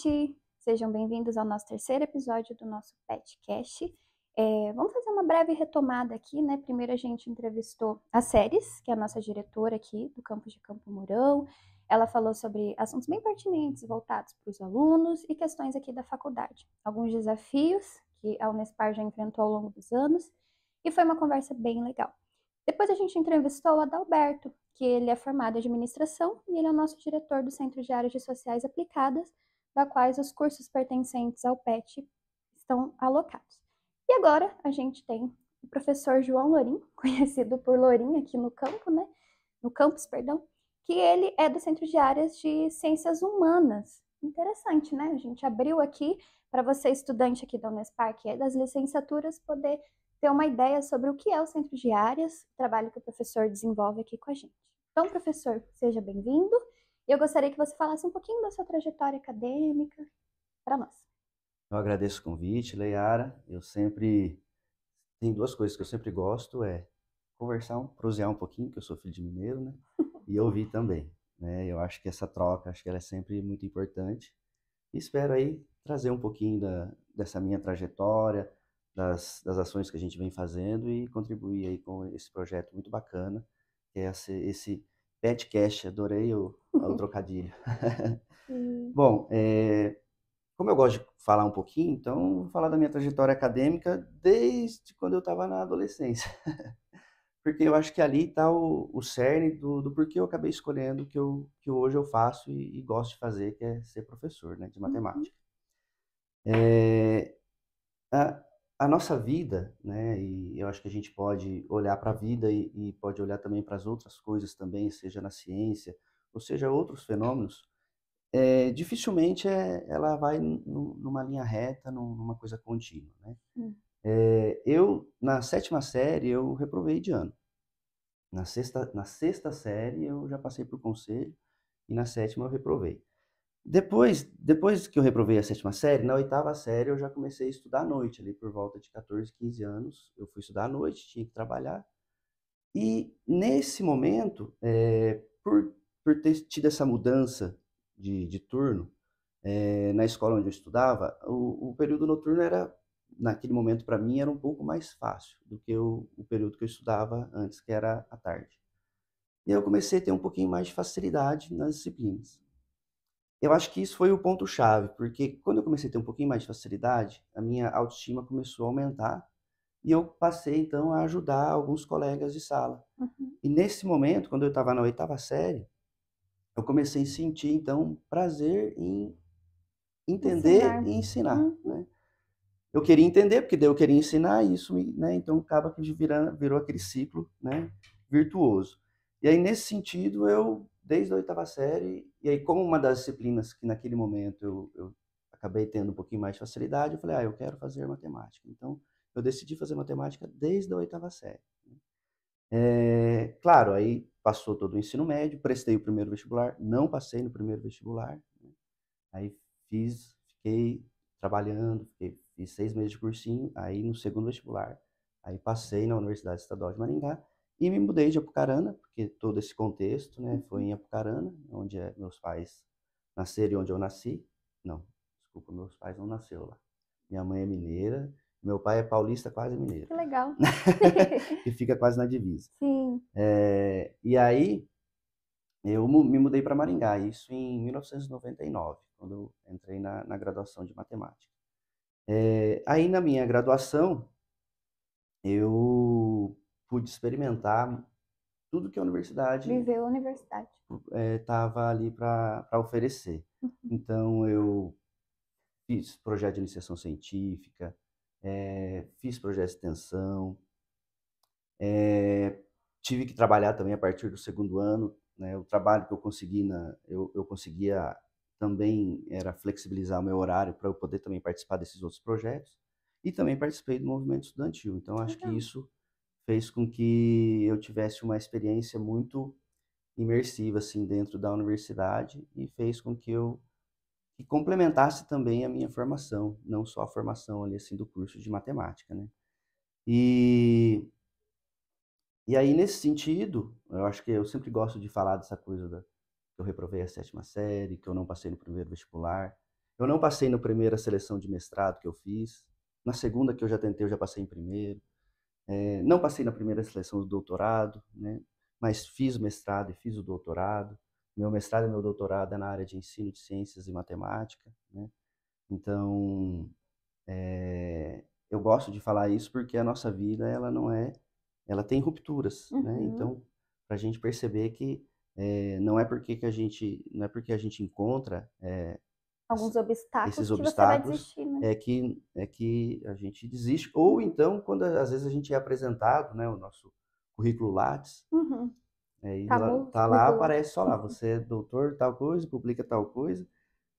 gente! Sejam bem-vindos ao nosso terceiro episódio do nosso PetCast. Vamos fazer uma breve retomada aqui, né? Primeiro a gente entrevistou a Séries, que é a nossa diretora aqui do campus de Campo Mourão. Ela falou sobre assuntos bem pertinentes voltados para os alunos e questões aqui da faculdade. Alguns desafios que a Unespar já enfrentou ao longo dos anos e foi uma conversa bem legal. Depois a gente entrevistou o Adalberto, que ele é formado em administração e ele é o nosso diretor do Centro de Áreas de Sociais Aplicadas, da quais os cursos pertencentes ao PET estão alocados. E agora a gente tem o professor João Lorim, conhecido por Lorim aqui no campo, né? No campus, perdão, que ele é do Centro de Áreas de Ciências Humanas. Interessante, né? A gente abriu aqui para você, estudante aqui da Unespar, que é das licenciaturas, poder ter uma ideia sobre o que é o Centro de Áreas, o trabalho que o professor desenvolve aqui com a gente. Então, professor, seja bem-vindo. Eu gostaria que você falasse um pouquinho da sua trajetória acadêmica para nós. Eu agradeço o convite, Leiara. Tem duas coisas que eu sempre gosto, é conversar, prosear um pouquinho, que eu sou filho de mineiro, né? E ouvir também, né? Eu acho que essa troca, acho que ela é sempre muito importante. E espero aí trazer um pouquinho dessa minha trajetória, das ações que a gente vem fazendo e contribuir aí com esse projeto muito bacana, que é esse Petcast. Adorei o trocadilho. Sim. Bom, como eu gosto de falar um pouquinho, então vou falar da minha trajetória acadêmica desde quando eu estava na adolescência. Porque eu acho que ali está o cerne do porquê eu acabei escolhendo o que hoje eu faço e gosto de fazer, que é ser professor, né, de Uhum. matemática. É, a, a nossa vida, né, e eu acho que a gente pode olhar para a vida e pode olhar também para as outras coisas também, seja na ciência, ou seja, outros fenômenos, dificilmente ela vai numa linha reta, numa coisa contínua, né? Sim. Na sétima série, eu reprovei de ano. Na sexta série, eu já passei por conselho, e na sétima eu reprovei. Depois que eu reprovei a sétima série, na oitava série eu já comecei a estudar à noite, ali por volta de 14, 15 anos. Eu fui estudar à noite, tinha que trabalhar. E nesse momento, por ter tido essa mudança de turno, na escola onde eu estudava, o período noturno era, naquele momento para mim, era um pouco mais fácil do que o período que eu estudava antes, que era à tarde. E aí eu comecei a ter um pouquinho mais de facilidade nas disciplinas. Eu acho que isso foi o ponto-chave, porque quando eu comecei a ter um pouquinho mais de facilidade, a minha autoestima começou a aumentar e eu passei então a ajudar alguns colegas de sala. Uhum. E nesse momento, quando eu estava na oitava série, eu comecei a sentir então prazer em entender Ensinar. e ensinar, Uhum. né? Eu queria entender, porque daí eu queria ensinar e isso né, então acaba que virou aquele ciclo, né, virtuoso. E aí nesse sentido desde a oitava série, e aí como uma das disciplinas que naquele momento eu acabei tendo um pouquinho mais de facilidade, eu falei, eu quero fazer matemática. Então eu decidi fazer matemática desde a oitava série. Claro, aí passou todo o ensino médio, prestei o primeiro vestibular, não passei no primeiro vestibular, né? Aí fiquei trabalhando, fiz 6 meses de cursinho, aí no segundo vestibular, aí passei na Universidade Estadual de Maringá e me mudei de Apucarana, porque todo esse contexto, né, foi Uhum. em Apucarana, onde meus pais nasceram e onde eu nasci. Não, desculpa, meus pais não nasceram lá. Minha mãe é mineira, meu pai é paulista, quase mineiro, Que legal. que fica quase na divisa. Sim. E aí eu me mudei para Maringá, isso em 1999, quando eu entrei na graduação de matemática. Aí na minha graduação, eu pude experimentar tudo que a universidade Viveu a universidade. estava ali para oferecer. Uhum. Então eu fiz projeto de iniciação científica, fiz projeto de extensão, tive que trabalhar também a partir do segundo ano, né? O trabalho que eu consegui eu conseguia também era flexibilizar o meu horário para eu poder também participar desses outros projetos e também participei do movimento estudantil. Então Que acho que legal. isso fez com que eu tivesse uma experiência muito imersiva assim dentro da universidade e fez com que complementasse também a minha formação, não só a formação ali assim do curso de matemática, né? E E aí, nesse sentido, eu acho que eu sempre gosto de falar dessa coisa que eu reprovei a sétima série, que eu não passei no primeiro vestibular. Eu não passei na primeira seleção de mestrado que eu fiz. Na segunda que eu já tentei, eu já passei em primeiro. Não passei na primeira seleção do doutorado, né? Mas fiz o mestrado e fiz o doutorado. Meu mestrado e meu doutorado é na área de ensino de ciências e matemática, né? Então, eu gosto de falar isso porque a nossa vida, ela não é, ela tem rupturas, né? Uhum. Então, para a gente perceber que não é porque não é porque a gente encontra Alguns esses obstáculos que você vai obstáculos desistir, né? é que a gente desiste, ou Uhum. então quando às vezes a gente é apresentado, né, o nosso currículo Lattes, Uhum. aí lá, Famoso tá lá, currículo lá. aparece só lá, você é doutor tal coisa, publica tal coisa,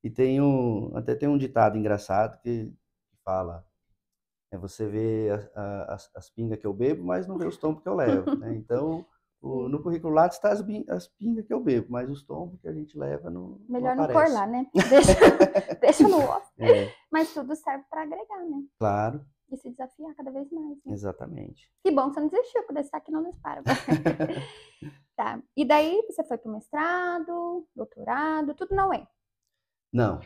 e até tem um ditado engraçado que fala, você vê as pingas que eu bebo, mas não vê os tombos que eu levo, né? Então, Sim. no currículo Lattes está as pingas que eu bebo, mas os tombos que a gente leva não Melhor não pôr aparece. lá, né? Deixa, deixa no off. É, Mas tudo serve para agregar, né? claro, E se desafiar cada vez mais, né? exatamente. Que bom que você não desistiu, poder estar aqui não dispara agora. Tá. E daí você foi pro mestrado, doutorado, tudo na UEM. Não,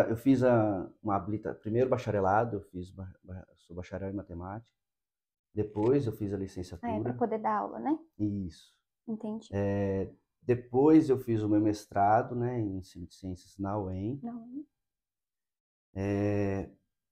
eu fiz primeiro bacharelado, sou bacharel em matemática, depois eu fiz a Para licenciatura, poder dar aula, né? isso. Entendi. Depois eu fiz o meu mestrado, né, em ensino de ciências na UEM. Não.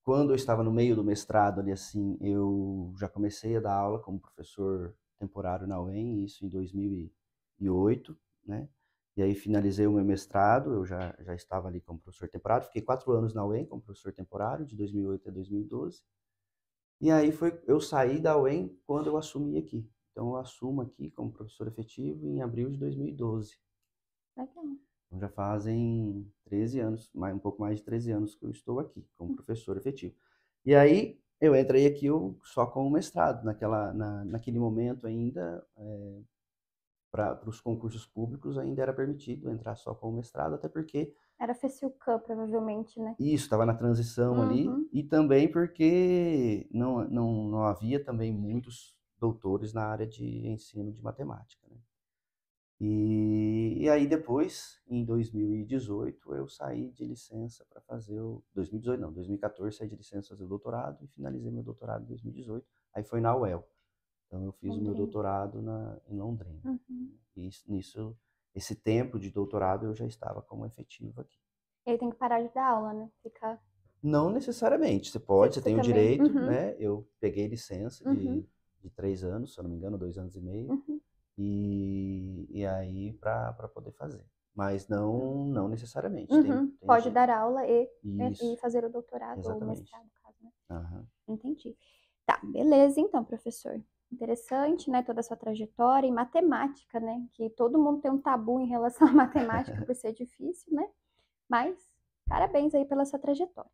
Quando eu estava no meio do mestrado ali assim, eu já comecei a dar aula como professor temporário na UEM, isso em 2008, né? E aí finalizei o meu mestrado, eu já estava ali como professor temporário, fiquei 4 anos na UEM como professor temporário, de 2008 a 2012. E aí eu saí da UEM quando eu assumi aqui. Então eu assumo aqui como professor efetivo em abril de 2012. Legal. Então já fazem 13 anos, um pouco mais de 13 anos que eu estou aqui como professor efetivo. E aí eu entrei aqui só com o mestrado. Naquele momento ainda, para os concursos públicos, ainda era permitido entrar só com o mestrado, até porque Era FECILCAM, provavelmente, né? isso estava na transição ali, Uhum. e também porque não havia também muitos doutores na área de ensino de matemática, né? E aí depois, em 2018, eu saí de licença para fazer 2018 não, 2014 saí de licença para fazer o doutorado e finalizei meu doutorado em 2018. Aí foi na UEL. Então eu fiz o meu Londrina. doutorado em Londrina. Uhum. E esse tempo de doutorado eu já estava como efetivo aqui. E aí tem que parar de dar aula, né? Fica. Não necessariamente, Você, você você tem o também. direito, Uhum. né? Eu peguei licença Uhum. de 3 anos, se eu não me engano, 2 anos e meio, Uhum. e aí para poder fazer. Mas não necessariamente. Uhum. Tem Pode gente. dar aula e Isso, fazer o doutorado ou o exatamente. mestrado, no caso, né? Aham. Entendi. Tá, beleza então, professor. Interessante, né, toda a sua trajetória e matemática, né, que todo mundo tem um tabu em relação à matemática por ser difícil, né? Mas parabéns aí pela sua trajetória.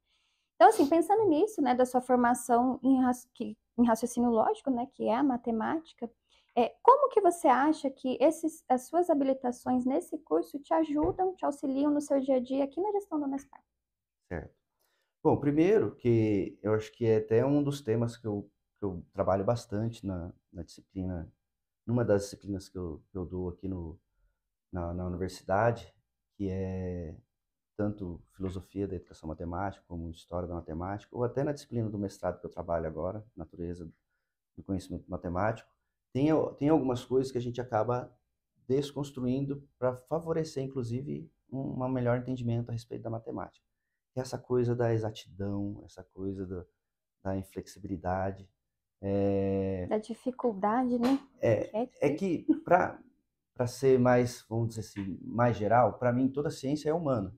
Então, assim, pensando nisso, né, da sua formação em raciocínio lógico, né, que é a matemática, como que você acha que as suas habilitações nesse curso te ajudam, te auxiliam no seu dia a dia aqui na gestão da Unespar? Certo. Bom, primeiro que eu acho que é até um dos temas que eu trabalho bastante na disciplina, numa das disciplinas que eu dou aqui na universidade, que é tanto filosofia da educação matemática, como história da matemática, ou até na disciplina do mestrado que eu trabalho agora, natureza do conhecimento matemático, tem algumas coisas que a gente acaba desconstruindo para favorecer, inclusive, um melhor entendimento a respeito da matemática. Que é essa coisa da exatidão, essa coisa da inflexibilidade. É, Da dificuldade, né? Que é é difícil. que, para ser mais, vamos dizer assim, mais geral, para mim toda ciência é humana,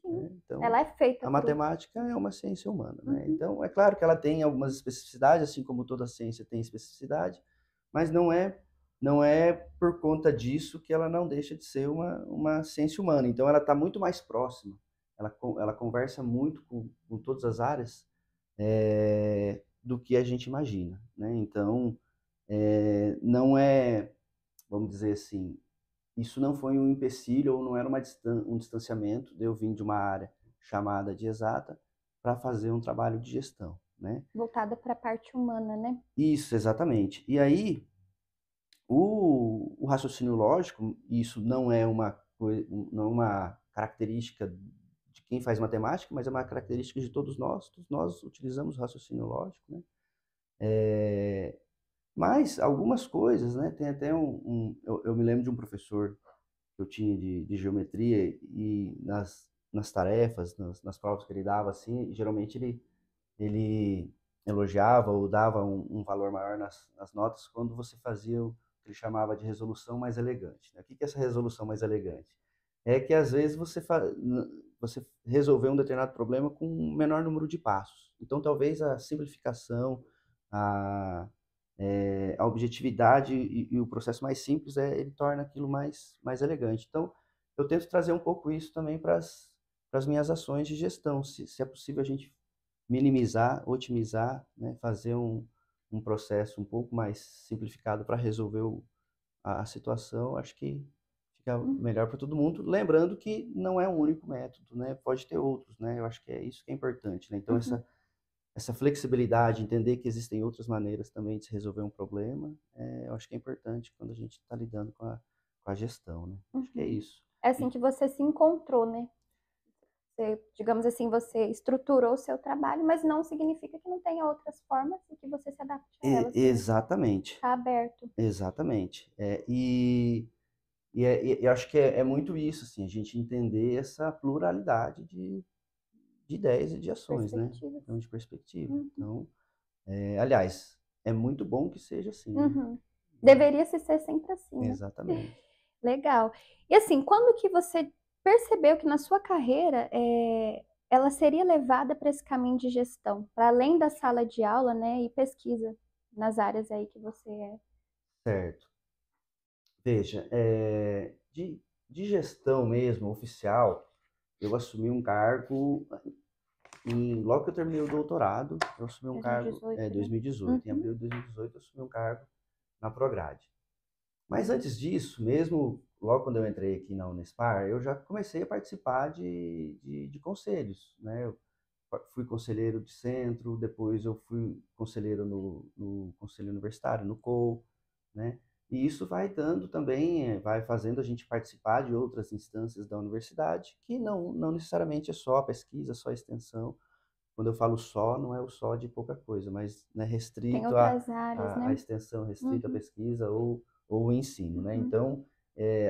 Sim. né? Então, Ela é feita a por. matemática é uma ciência humana, né? Uhum. Então, é claro que ela tem algumas especificidades, assim como toda ciência tem especificidade, mas não é por conta disso que ela não deixa de ser uma ciência humana. Então, ela está muito mais próxima, ela conversa muito com todas as áreas do que a gente imagina, né? Então, não é, vamos dizer assim, isso não foi um empecilho ou não era um distanciamento de eu vir de uma área chamada de exata para fazer um trabalho de gestão, né? Voltada para a parte humana, né? Isso, exatamente. E aí, o raciocínio lógico, isso não é uma característica quem faz matemática, mas é uma característica de todos nós utilizamos raciocínio lógico, né? Mas algumas coisas, né? Tem até eu me lembro de um professor que eu tinha de geometria e nas tarefas, nas provas que ele dava, assim, geralmente ele elogiava ou dava um valor maior nas notas quando você fazia o que ele chamava de resolução mais elegante, né? O que é essa resolução mais elegante? É que às vezes você resolveu um determinado problema com um menor número de passos. Então, talvez a simplificação, a, a objetividade e o processo mais simples, ele torna aquilo mais elegante. Então, eu tento trazer um pouco isso também para as minhas ações de gestão. Se é possível a gente minimizar, otimizar, né, fazer um processo um pouco mais simplificado para resolver a situação, acho que fica melhor para todo mundo. Lembrando que não é um único método, né? Pode ter outros, né? Eu acho que é isso que é importante, né? Então, essa flexibilidade, entender que existem outras maneiras também de se resolver um problema, eu acho que é importante quando a gente está lidando com a gestão, né? Acho que é isso. É assim que você se encontrou, né? Você, digamos assim, você estruturou o seu trabalho, mas não significa que não tenha outras formas e que você se adapte a elas. Exatamente. Está aberto. Exatamente. Eu acho que é muito isso, assim, a gente entender essa pluralidade de ideias e de ações, né? Então, de perspectiva. Então, aliás, é muito bom que seja assim, né? Deveria ser sempre assim, né? Exatamente. Legal. E assim, quando que você percebeu que na sua carreira ela seria levada para esse caminho de gestão, para além da sala de aula, né, e pesquisa nas áreas aí que você é? Certo. Veja, de gestão mesmo, oficial, eu assumi um cargo logo que eu terminei o doutorado, eu assumi um cargo, 2018, né? 2018, em abril de 2018 eu assumi um cargo na Prograde. Mas antes disso, mesmo logo quando eu entrei aqui na Unespar, eu já comecei a participar de conselhos, né? Eu fui conselheiro de centro, depois eu fui conselheiro no Conselho Universitário, no COU, né? E isso vai dando também, vai fazendo a gente participar de outras instâncias da universidade, que não necessariamente é só a pesquisa, só a extensão. Quando eu falo só, não é o só de pouca coisa, mas né, Tem restrito outras áreas, a né? extensão, restrito à pesquisa ou o ensino, né? Então,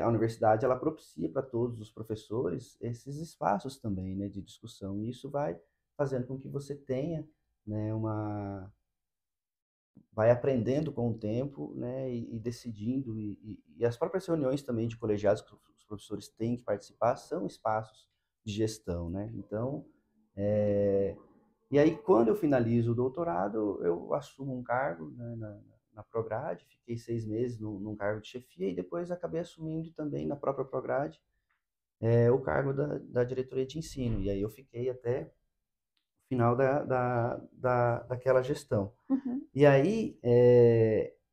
a universidade, ela propicia para todos os professores esses espaços também, né, de discussão, e isso vai fazendo com que você tenha, né, vai aprendendo com o tempo, né, e decidindo, e as próprias reuniões também de colegiados que os professores têm que participar são espaços de gestão, né? Então, e aí quando eu finalizo o doutorado, eu assumo um cargo, né, na Prograde, fiquei 6 meses num cargo de chefia e depois acabei assumindo também na própria Prograde o cargo da diretoria de ensino, e aí eu fiquei até o final daquela gestão. E aí,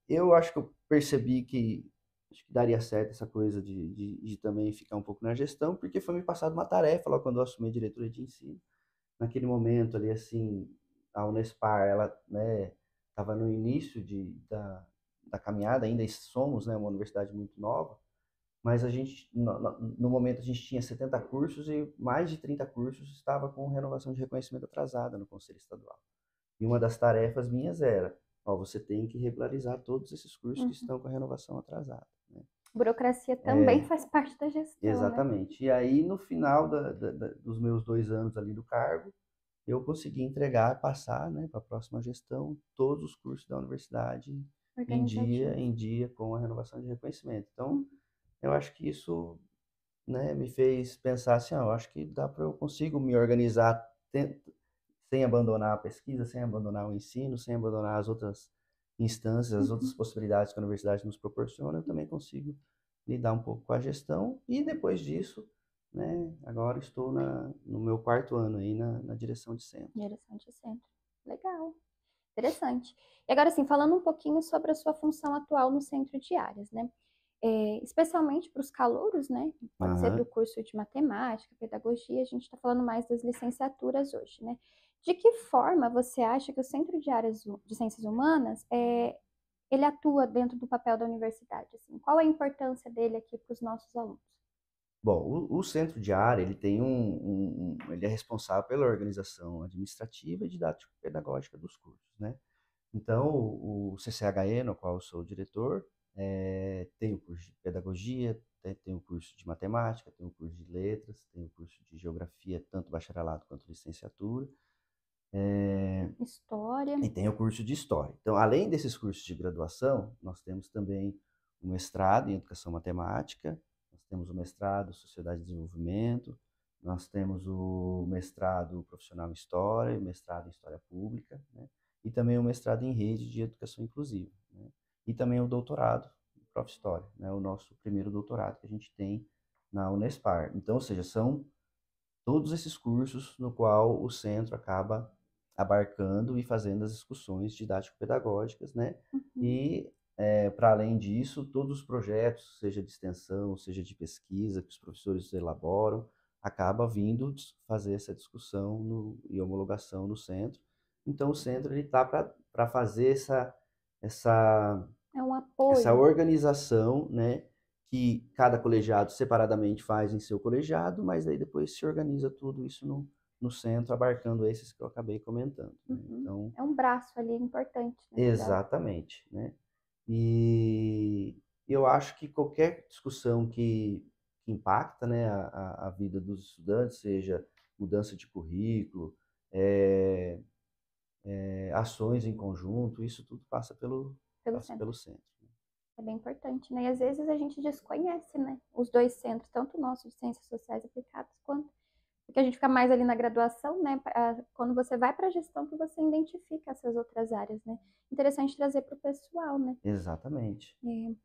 eu acho que eu percebi que acho que daria certo essa coisa de também ficar um pouco na gestão, porque foi me passada uma tarefa lá quando eu assumi a diretoria de ensino. Naquele momento ali, assim, a Unespar, ela, né, estava no início da caminhada, ainda somos, né, uma universidade muito nova, mas a gente, no momento, a gente tinha 70 cursos e mais de 30 cursos estava com renovação de reconhecimento atrasada no Conselho Estadual. E uma das tarefas minhas era, ó, você tem que regularizar todos esses cursos que estão com a renovação atrasada, né? Burocracia também faz parte da gestão, né? Exatamente. E aí, no final dos meus 2 anos ali do cargo, eu consegui entregar, passar, né, para a próxima gestão, todos os cursos da universidade Organizativo. em dia com a renovação de reconhecimento. Então, eu acho que isso, né, me fez pensar assim, eu acho que eu consigo me organizar sem abandonar a pesquisa, sem abandonar o ensino, sem abandonar as outras instâncias, as outras possibilidades que a universidade nos proporciona, eu também consigo lidar um pouco com a gestão e depois disso, né, agora estou no meu 4º ano aí na direção de centro. Direção de centro. Legal. Interessante. E agora, assim, falando um pouquinho sobre a sua função atual no centro de áreas, né? Especialmente para os calouros, né? Pode ser do curso de matemática, pedagogia, a gente está falando mais das licenciaturas hoje, né? De que forma você acha que o Centro de Áreas de Ciências Humanas ele atua dentro do papel da universidade? Assim? Qual a importância dele aqui para os nossos alunos? Bom, o centro de área, ele tem ele é responsável pela organização administrativa e didático-pedagógica dos cursos, né? Então, o CCHE, no qual eu sou o diretor, tem o curso de pedagogia, tem o curso de matemática, tem o curso de letras, tem o curso de geografia, tanto bacharelado quanto licenciatura, História. e tem o curso de história. Então, além desses cursos de graduação, nós temos também o mestrado em educação matemática, nós temos o mestrado em sociedade e desenvolvimento, nós temos o mestrado profissional em história, o mestrado em história pública, né? E também o mestrado em rede de educação inclusiva, né? E também o doutorado em Prof. História, né? O nosso primeiro doutorado que a gente tem na Unespar. Então, ou seja, são todos esses cursos no qual o centro acaba abarcando e fazendo as discussões didático-pedagógicas, né? Uhum. E, para além disso, todos os projetos, seja de extensão, seja de pesquisa, que os professores elaboram, acaba vindo fazer essa discussão e homologação no centro. Então, o centro está para fazer essa É um essa apoio. organização, né, que cada colegiado separadamente faz em seu colegiado, mas aí depois se organiza tudo isso no centro, abarcando esses que eu acabei comentando, né? Uhum. Então, É um braço ali importante, né, pra... exatamente, né? E eu acho que qualquer discussão que impacta, né, a vida dos estudantes, seja mudança de currículo, é, ações em conjunto, isso tudo pelo passa centro. pelo centro. É bem importante, né? E às vezes a gente desconhece, né? Os dois centros, tanto o nosso de Ciências Sociais Aplicadas, quanto... Porque a gente fica mais ali na graduação, né? Quando você vai para a gestão, que você identifica essas outras áreas, né? Interessante trazer para o pessoal, né? Exatamente. É,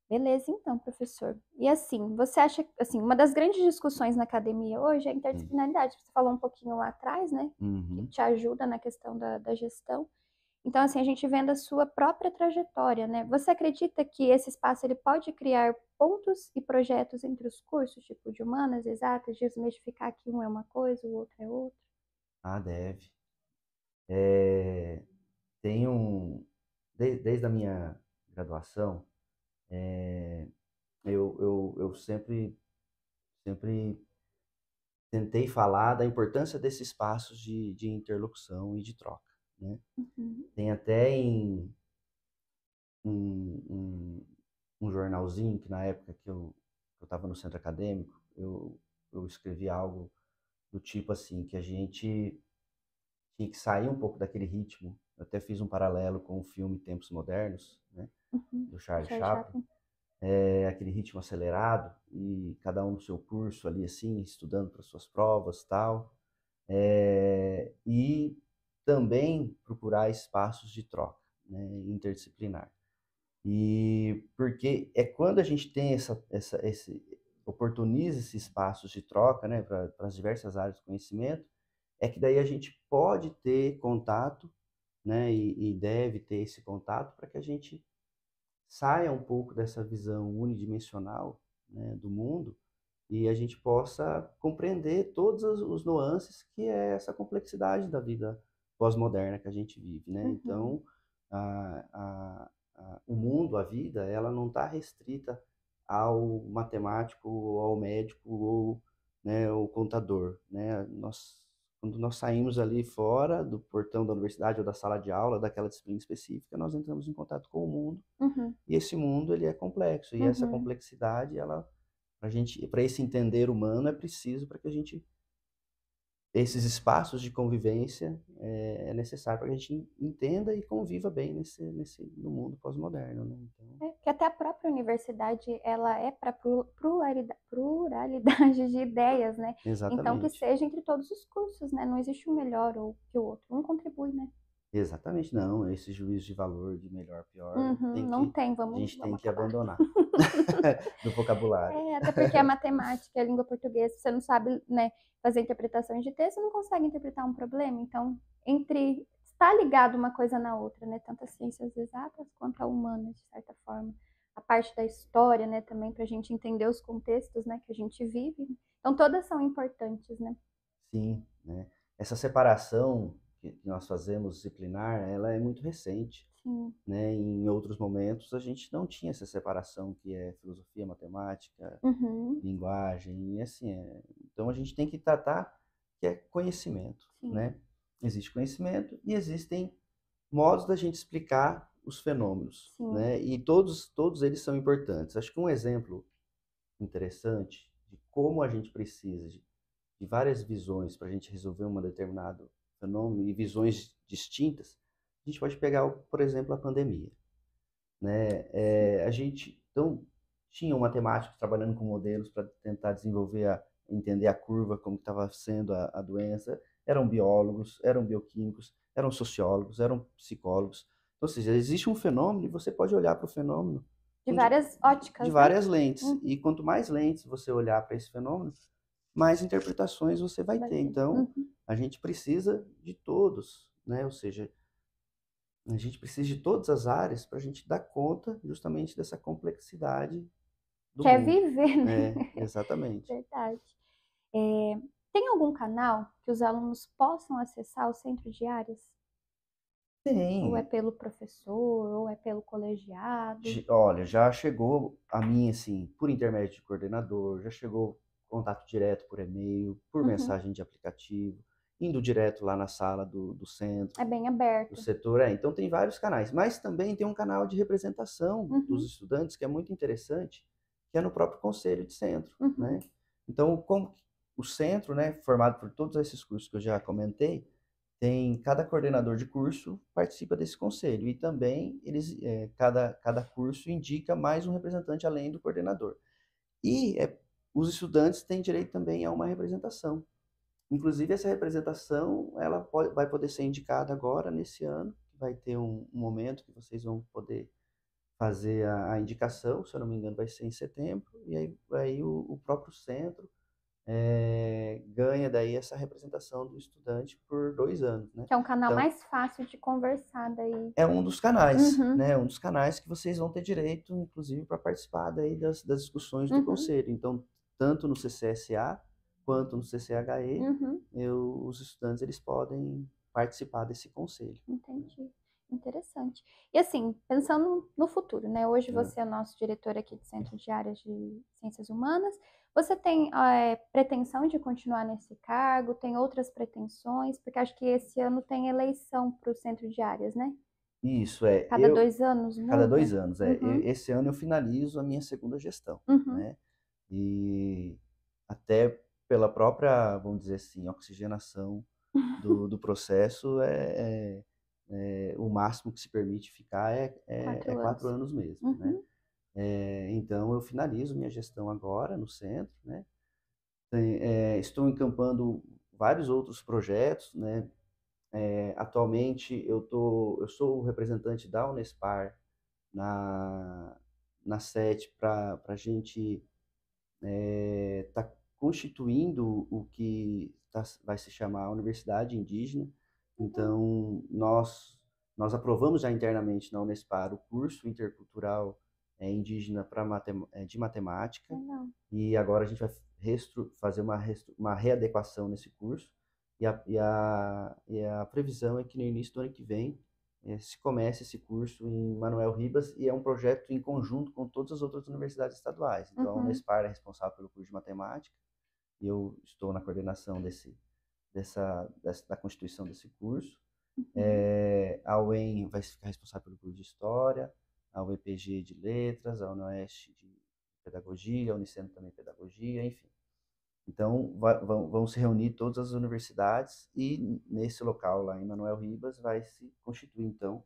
beleza, então, professor. E assim, você acha, assim, uma das grandes discussões na academia hoje é a Sim. interdisciplinaridade. Você falou um pouquinho lá atrás, né? Que Uhum. te ajuda na questão da gestão. Então, assim, a gente vendo a sua própria trajetória, né? Você acredita que esse espaço ele pode criar pontos e projetos entre os cursos, tipo de humanas, exatas, desmistificar que um é uma coisa, o outro é outra? Ah, deve. É, tem desde a minha graduação, eu sempre tentei falar da importância desses espaços de interlocução e de troca, né? Uhum, Tem até um, um, um jornalzinho que na época que eu estava no centro acadêmico, eu escrevi algo do tipo assim, que a gente tinha que sair um pouco daquele ritmo. Eu até fiz um paralelo com o filme Tempos Modernos, né, uhum. do Charlie Charles Chaplin, Chaplin. aquele ritmo acelerado e cada um no seu curso ali assim, estudando para suas provas, tal, e também procurar espaços de troca, né, interdisciplinar. E porque é quando a gente tem esse oportuniza esses espaços de troca, né, para as diversas áreas do conhecimento, é que daí a gente pode ter contato, né, e deve ter esse contato para que a gente saia um pouco dessa visão unidimensional, né, do mundo e a gente possa compreender todos os nuances que é essa complexidade da vida pós-moderna que a gente vive, né? Uhum, Então, o mundo, a vida, ela não está restrita ao matemático, ou ao médico ou, né, ao contador, né? Quando nós saímos ali fora do portão da universidade ou da sala de aula daquela disciplina específica, nós entramos em contato com o mundo uhum, e esse mundo ele é complexo e essa uhum. complexidade ela para esse entender humano é preciso para que a gente esses espaços de convivência é necessário para que a gente entenda e conviva bem nesse no mundo pós-moderno, né? Então, É, que até a própria universidade, ela é para pluralidade de ideias, né? Então, que exatamente. seja entre todos os cursos, né? Não existe um melhor ou que o outro. Um contribui, né? Exatamente, não, esse juízo de valor de melhor pior Uhum, não tem, a gente tem vamos que acabar. abandonar do vocabulário. É, até porque a matemática, a língua portuguesa, se você não sabe, né, fazer interpretações de texto, você não consegue interpretar um problema. Então, entre está ligado uma coisa na outra, né? Tanto as ciências exatas quanto a humana, de certa forma. A parte da história, né, também para a gente entender os contextos, né, que a gente vive. Então, todas são importantes, né? Sim, né? Essa separação que nós fazemos disciplinar, ela é muito recente. Sim. né? Em outros momentos a gente não tinha essa separação que é filosofia, matemática, Uhum. linguagem, e assim, então a gente tem que tratar que é conhecimento, Sim. né? Existe conhecimento e existem modos da gente explicar os fenômenos, Sim. né? E todos eles são importantes. Acho que um exemplo interessante de como a gente precisa de várias visões para a gente resolver um determinado fenômeno e visões distintas, a gente pode pegar, por exemplo, a pandemia, né? A gente então tinha um matemático trabalhando com modelos para tentar desenvolver entender a curva, como estava sendo a doença, eram biólogos, eram bioquímicos, eram sociólogos, eram psicólogos. Ou seja, existe um fenômeno e você pode olhar para o fenômeno De de, várias de óticas, né? várias lentes. Uhum. E quanto mais lentes você olhar para esse fenômeno, mais interpretações você vai Vai ter. ter. Então, Uhum. a gente precisa de todos, né? Ou seja, a gente precisa de todas as áreas para a gente dar conta justamente dessa complexidade do Quer mundo. viver, né? Exatamente. Verdade. É, tem algum canal que os alunos possam acessar o centro de áreas? Ou é Tem. pelo professor, ou é pelo colegiado? Olha, já chegou a mim, assim, por intermédio de coordenador, já chegou contato direto por e-mail, por Uhum. mensagem de aplicativo, indo direto lá na sala do É centro, bem do aberto. setor. Então tem vários canais, mas também tem um canal de representação dos Uhum. estudantes que é muito interessante, que é no próprio conselho de centro, Uhum. né? Então, como o centro, né, formado por todos esses cursos que eu já comentei, cada coordenador de curso participa desse conselho e também cada curso indica mais um representante além do coordenador. E os estudantes têm direito também a uma representação. Inclusive, essa representação vai poder ser indicada agora, nesse ano. Vai ter um momento que vocês vão poder fazer a indicação, se eu não me engano, vai ser em setembro, e aí o próprio centro ganha daí essa representação do estudante por 2 anos, né? Que é um canal Então, mais fácil de conversar daí. é um dos canais, Uhum. né? Um dos canais que vocês vão ter direito, inclusive, para participar daí das discussões do Uhum. conselho. Então, tanto no CCSA quanto no CCHE, Uhum. os estudantes eles podem participar desse conselho. Entendi. Interessante. E assim, pensando no futuro, né? Hoje Né? você é nosso diretor aqui do Centro de Áreas de Ciências Humanas. Você tem pretensão de continuar nesse cargo? Tem outras pretensões? Porque acho que esse ano tem eleição para o Centro de Áreas, né? Isso, Cada 2 anos cada muda? 2 anos, Uhum. esse ano eu finalizo a minha segunda gestão, Uhum. né? E até pela própria, vamos dizer assim, oxigenação do processo, o máximo que se permite ficar é 4 4 anos. anos mesmo, né? Uhum. Então, eu finalizo minha gestão agora no centro, né? Estou encampando vários outros projetos, né? Atualmente, eu sou o representante da Unespar na, na SET para a gente está constituindo o que vai se chamar a Universidade Indígena. Legal. Então, nós aprovamos já internamente na Unespar o curso intercultural indígena de matemática, Legal. e agora a gente vai fazer uma readequação nesse curso, e a previsão é que no início do ano que vem se comece esse curso em Manuel Ribas, e é um projeto em conjunto com todas as outras universidades estaduais. Então, a Uhum. Unespar é responsável pelo curso de matemática, e eu estou na coordenação da constituição desse curso. Uhum. A UEM vai ficar responsável pelo curso de História, a UEPG de Letras, a UNOeste de Pedagogia, a Unicentro também Pedagogia, enfim. Então, vão se reunir todas as universidades e nesse local lá em Manuel Ribas vai se constituir, então,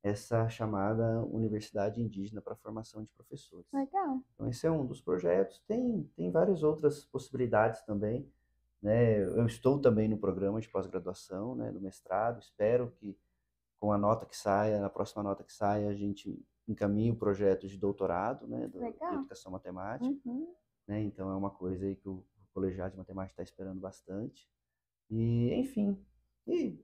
essa chamada Universidade Indígena para a Formação de Professores. Legal. Então, esse é um dos projetos. Tem várias outras possibilidades também, né? Eu estou também no programa de pós-graduação, né, do mestrado. Espero que com a nota que saia, na próxima nota que saia, a gente encaminhe o projeto de doutorado, né, de Legal. educação matemática, Uhum. né? Então, é uma coisa aí que o colegiado de matemática está esperando bastante. E, enfim, e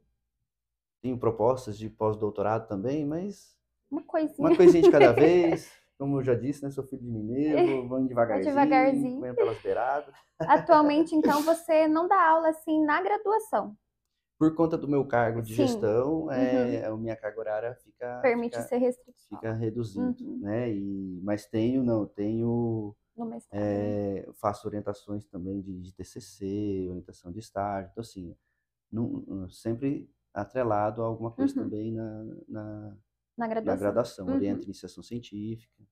tenho propostas de pós-doutorado também, mas Uma uma coisinha. coisinha de cada vez. Como eu já disse, né? Sou filho de mineiro, vamos Vai devagarzinho, devagarzinho. comendo pelas beiradas. Atualmente, então, você não dá aula assim na graduação. por conta do meu cargo de Sim. gestão, Uhum. a minha carga horária Permite ser restrição. fica reduzido, Uhum. né? Mas tenho, No mestrado, né. eu faço orientações também de TCC, orientação de estágio, então assim, sempre atrelado a alguma coisa Uhum. também na, Na na graduação. graduação, Uhum. oriento iniciação científica,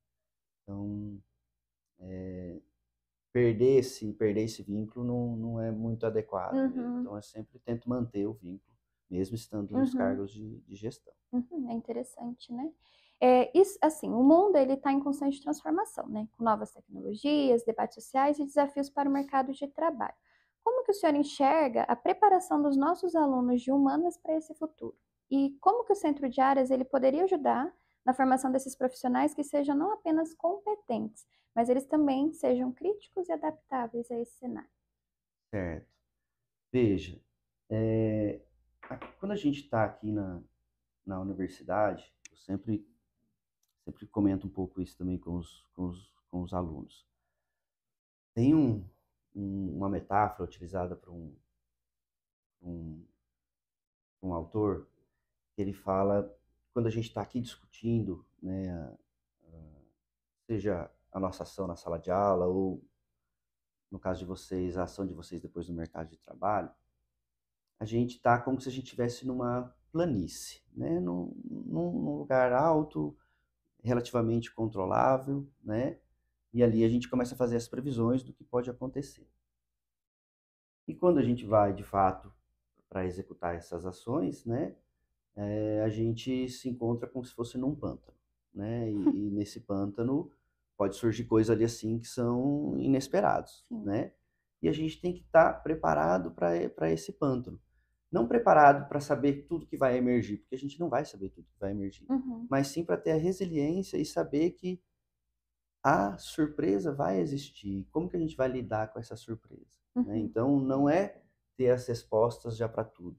então perder esse vínculo não é muito adequado mesmo, Uhum. então eu sempre tento manter o vínculo, mesmo estando nos Uhum. cargos de gestão. Uhum. É interessante, né. Isso assim, o mundo ele está em constante transformação, né, com novas tecnologias, debates sociais e desafios para o mercado de trabalho. Como que o senhor enxerga a preparação dos nossos alunos de humanas para esse futuro? E como que o centro de áreas ele poderia ajudar na formação desses profissionais que sejam não apenas competentes, mas eles também sejam críticos e adaptáveis a esse cenário? Certo. Veja, eh, quando a gente está aqui na universidade, eu sempre comento um pouco isso também com os alunos. Tem uma metáfora utilizada por um, um autor, que ele fala, quando a gente está aqui discutindo, né, seja a nossa ação na sala de aula ou, no caso de vocês, a ação de vocês depois no mercado de trabalho, a gente está como se a gente estivesse numa planície, né, num lugar alto, relativamente controlável, né, e ali a gente começa a fazer as previsões do que pode acontecer. E quando a gente vai, de fato, para executar essas ações, né, a gente se encontra como se fosse num pântano, né, e nesse pântano pode surgir coisas ali, assim, que são inesperados, Sim. né, e a gente tem que estar preparado para esse pântano. Não preparado para saber tudo que vai emergir, porque a gente não vai saber tudo que vai emergir, Uhum. mas sim para ter a resiliência e saber que a surpresa vai existir. Como que a gente vai lidar com essa surpresa, né? Uhum. Então não é ter as respostas já para tudo,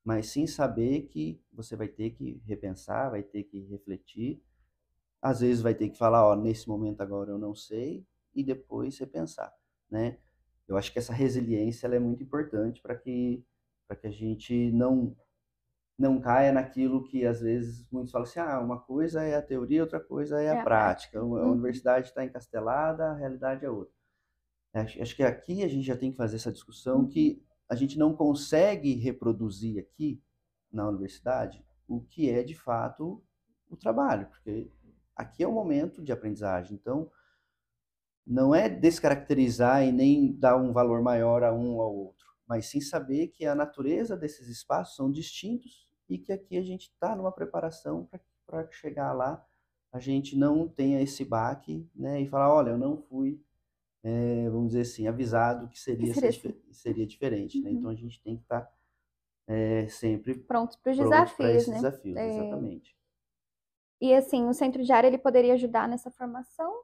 mas sim saber que você vai ter que repensar, vai ter que refletir, às vezes vai ter que falar: "Ó, nesse momento agora eu não sei", e depois repensar, né. Eu acho que essa resiliência ela é muito importante para que a gente não caia naquilo que às vezes muitos falam assim: "Ah, uma coisa é a teoria, outra coisa é a É a prática. prática. A Uhum. universidade está encastelada, a realidade é outra". Acho que aqui a gente já tem que fazer essa discussão Uhum. que a gente não consegue reproduzir aqui na universidade o que é de fato o trabalho, porque aqui é o momento de aprendizagem. Então, não é descaracterizar e nem dar um valor maior a um ou ao outro, mas sim saber que a natureza desses espaços são distintos e que aqui a gente está numa preparação para chegar lá, a gente não tenha esse baque, né, e falar, olha, eu não fui, vamos dizer assim, avisado que Que seria assim. seria diferente, né? Então Uhum. a gente tem que estar sempre Prontos para os pronto para desafios, esses né. desafios, exatamente. E assim, o centro de área ele poderia ajudar nessa formação?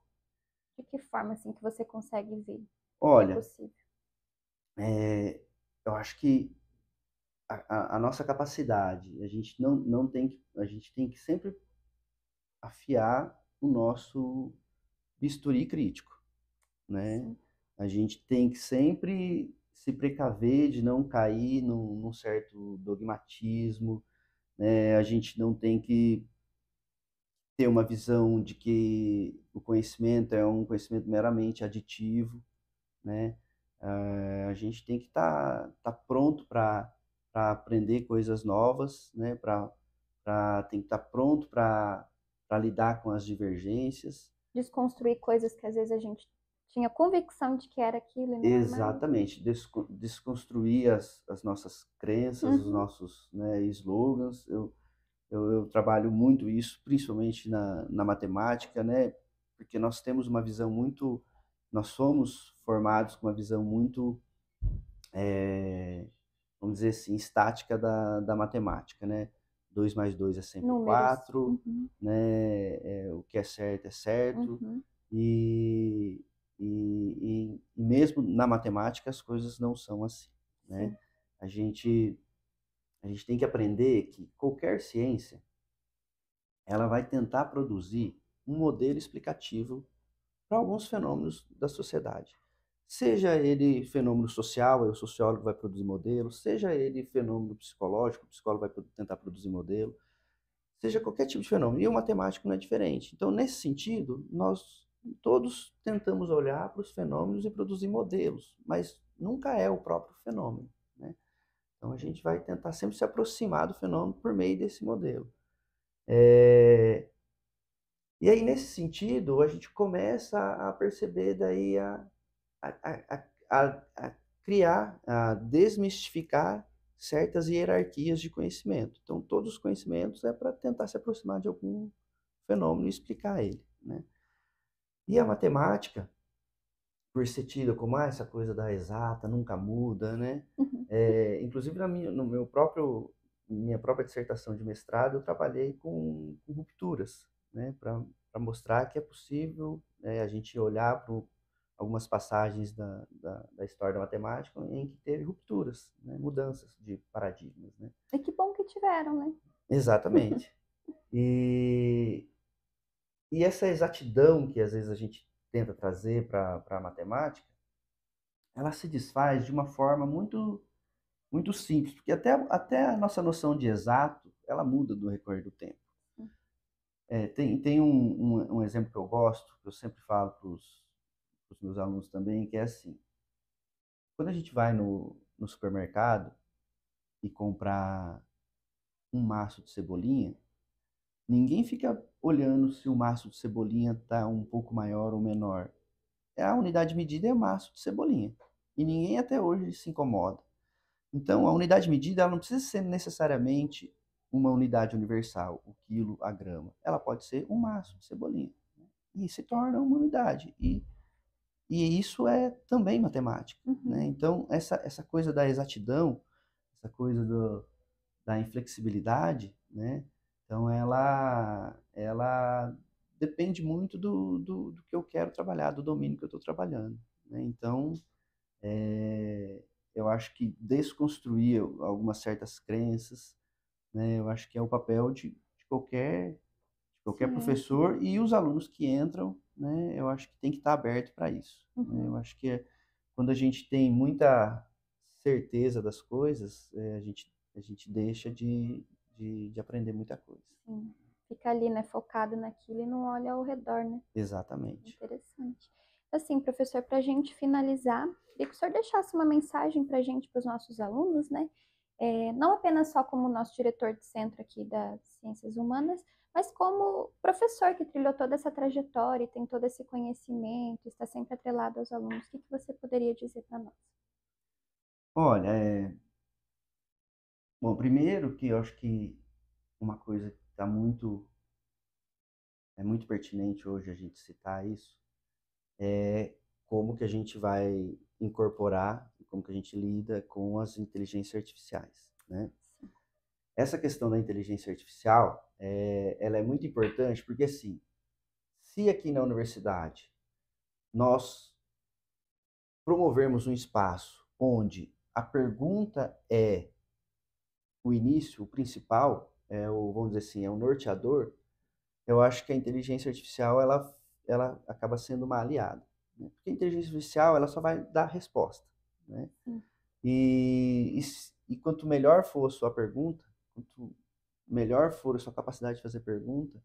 De que forma, assim, que você consegue ver que é Olha, possível? eu acho que a nossa capacidade, a gente tem que sempre afiar o nosso bisturi crítico, né? Sim. A gente tem que sempre se precaver de não cair num certo dogmatismo, né? A gente não tem que ter uma visão de que o conhecimento é um conhecimento meramente aditivo, né? A gente tem que tá pronto para aprender coisas novas, né? Tem que estar pronto para lidar com as divergências. Desconstruir coisas que às vezes a gente tinha convicção de que era aquilo e não é mais. Exatamente, desconstruir as nossas crenças, os Uhum. nossos, né, slogans. Eu trabalho muito isso, principalmente na matemática, né? Porque nós temos uma visão muito, nós somos formados com uma visão muito, eh, vamos dizer assim, estática da matemática, né? 2 mais 2 é sempre Números. 4, Uhum. né? O que é certo. Uhum. E, e mesmo na matemática as coisas não são assim, né? Sim. A gente, a gente tem que aprender que qualquer ciência ela vai tentar produzir um modelo explicativo para alguns fenômenos da sociedade. Seja ele fenômeno social, aí o sociólogo vai produzir modelo, seja ele fenômeno psicológico, o psicólogo vai tentar produzir modelo, seja qualquer tipo de fenômeno. E o matemático não é diferente. Então, nesse sentido, nós todos tentamos olhar para os fenômenos e produzir modelos, mas nunca é o próprio fenômeno, né? Então, a gente vai tentar sempre se aproximar do fenômeno por meio desse modelo. E aí, nesse sentido, a gente começa a perceber daí a criar, a desmistificar certas hierarquias de conhecimento. Então, todos os conhecimentos é para tentar se aproximar de algum fenômeno e explicar ele, né? E a matemática, por ser tida como essa coisa da exata, nunca muda, né? Uhum. Inclusive no minha própria dissertação de mestrado, eu trabalhei com rupturas, né? Para mostrar que é possível, a gente olhar para algumas passagens da história da matemática em que teve rupturas, né? Mudanças de paradigmas, né? E que bom que tiveram, né? Exatamente. E, e essa exatidão que às vezes a gente tenta trazer para a matemática, ela se desfaz de uma forma muito simples, porque até a nossa noção de exato, ela muda no recorrer do tempo. Tem um exemplo que eu gosto, que eu sempre falo para os meus alunos também, que é assim: quando a gente vai no supermercado e comprar um maço de cebolinha, ninguém fica olhando se o maço de cebolinha está um pouco maior ou menor. A unidade de medida é maço de cebolinha. E ninguém até hoje se incomoda. Então, a unidade de medida ela não precisa ser necessariamente uma unidade universal, o quilo, a grama. Ela pode ser um maço de cebolinha. E se torna uma unidade. E isso é também matemática, né? Uhum. Então, essa coisa da exatidão, essa coisa da inflexibilidade, né? Então, ela depende muito do que eu quero trabalhar, do domínio que eu estou trabalhando, né? Então, eu acho que desconstruir algumas certas crenças, né? Eu acho que é o papel de qualquer Sim. professor e os alunos que entram, né? Eu acho que tem que estar aberto para isso, né? Eu Uhum. acho que quando a gente tem muita certeza das coisas, a gente deixa de aprender muita coisa. Sim. Fica ali, né, focado naquilo e não olha ao redor, né? Exatamente. Interessante. Assim, professor, para a gente finalizar, queria que o senhor deixasse uma mensagem para a gente, para os nossos alunos, né? Não apenas só como nosso diretor de centro aqui das Ciências Humanas, mas como professor que trilhou toda essa trajetória e tem todo esse conhecimento, está sempre atrelado aos alunos. O que que você poderia dizer para nós? Olha, bom, primeiro que eu acho que uma coisa que é muito pertinente hoje a gente citar isso, é como que a gente vai incorporar, como que a gente lida com as inteligências artificiais, né? Sim. Essa questão da inteligência artificial, ela é muito importante porque, assim, se aqui na universidade nós promovermos um espaço onde a pergunta é o início, o principal, vamos dizer assim, é o norteador, eu acho que a inteligência artificial ela acaba sendo uma aliada, né? Porque a inteligência artificial ela só vai dar resposta, né? Sim. E quanto melhor for a sua pergunta, quanto melhor for a sua capacidade de fazer pergunta,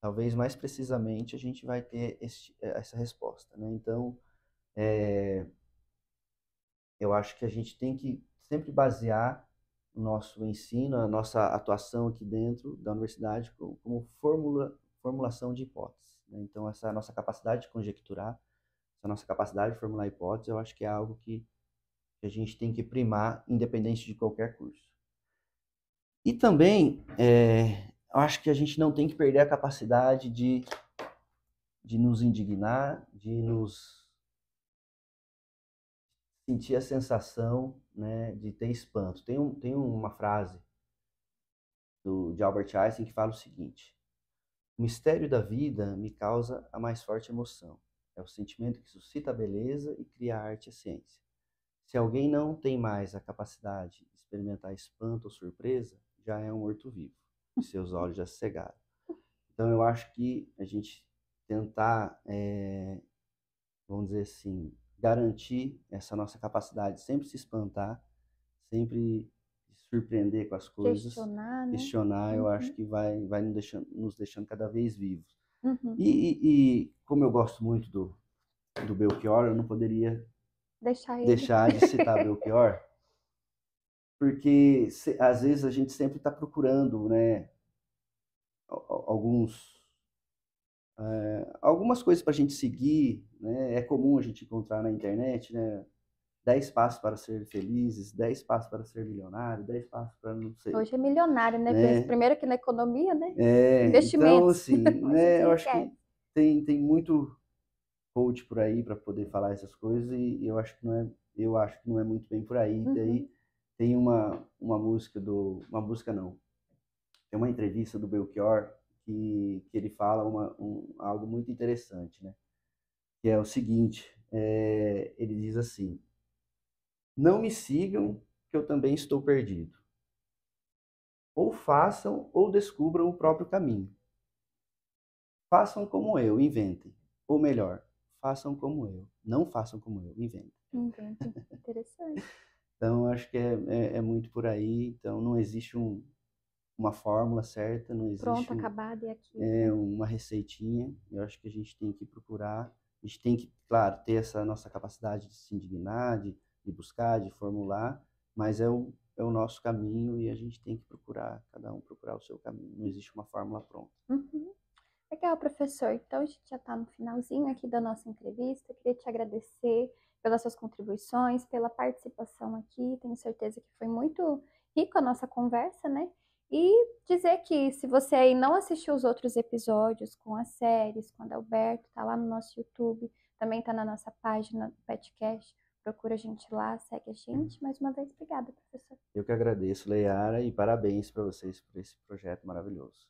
talvez mais precisamente a gente vai ter essa resposta, né? Então, eu acho que a gente tem que sempre basear o nosso ensino, a nossa atuação aqui dentro da universidade como formulação de hipóteses, né? Então, essa nossa capacidade de conjecturar, essa nossa capacidade de formular hipóteses, eu acho que é algo que a gente tem que primar, independente de qualquer curso. E também, eu acho que a gente não tem que perder a capacidade de nos indignar, de nos sentir a sensação, né, de ter espanto. Tem uma frase de Albert Einstein que fala o seguinte: o mistério da vida me causa a mais forte emoção. É o sentimento que suscita a beleza e cria a arte e a ciência. Se alguém não tem mais a capacidade de experimentar espanto ou surpresa, já é um morto-vivo e seus olhos já se cegaram. Então, eu acho que a gente tentar, vamos dizer assim, garantir essa nossa capacidade de sempre se espantar, sempre se surpreender com as coisas, Questionar, né? questionar, eu acho Uhum. que vai nos deixando cada vez vivos. Uhum. E como eu gosto muito do Belchior, eu não poderia Deixar ele. deixar de citar Belchior, porque às vezes a gente sempre está procurando, né, alguns algumas coisas para a gente seguir, né? É comum a gente encontrar na internet, né? 10 passos para ser felizes, 10 passos para ser milionário, 10 passos para não sei, Hoje é milionário, né? Pensa né? primeiro que na economia, né? Então, Investimentos. assim, A gente né? Eu acho esquece. que tem muito coach por aí para poder falar essas coisas e eu acho que não é muito bem por aí. Uhum. Daí tem uma música uma música não, tem uma entrevista do Belchior que ele fala algo muito interessante, né? Que é o seguinte, ele diz assim: não me sigam, que eu também estou perdido. Ou façam ou descubram o próprio caminho. Façam como eu, inventem. Ou melhor, façam como eu. Não façam como eu, inventem. Invento. Interessante. Então, acho que é muito por aí. Então, não existe uma fórmula certa, não Pronto, existe acabado e aquilo, né? uma receitinha. Eu acho que a gente tem que procurar. A gente tem que, claro, ter essa nossa capacidade de se indignar, de buscar, de formular, mas é o nosso caminho e a gente tem que procurar, cada um procurar o seu caminho. Não existe uma fórmula pronta. Uhum. Legal, professor. Então, a gente já está no finalzinho aqui da nossa entrevista. Queria te agradecer pelas suas contribuições, pela participação aqui. Tenho certeza que foi muito rico a nossa conversa, né? E dizer que se você aí não assistiu os outros episódios com as séries, com o Adalberto, tá lá no nosso YouTube, também tá na nossa página do Petcast. Procura a gente lá, segue a gente. Mais uma vez, obrigada, professor. Eu que agradeço, Leiara, e parabéns para vocês por esse projeto maravilhoso.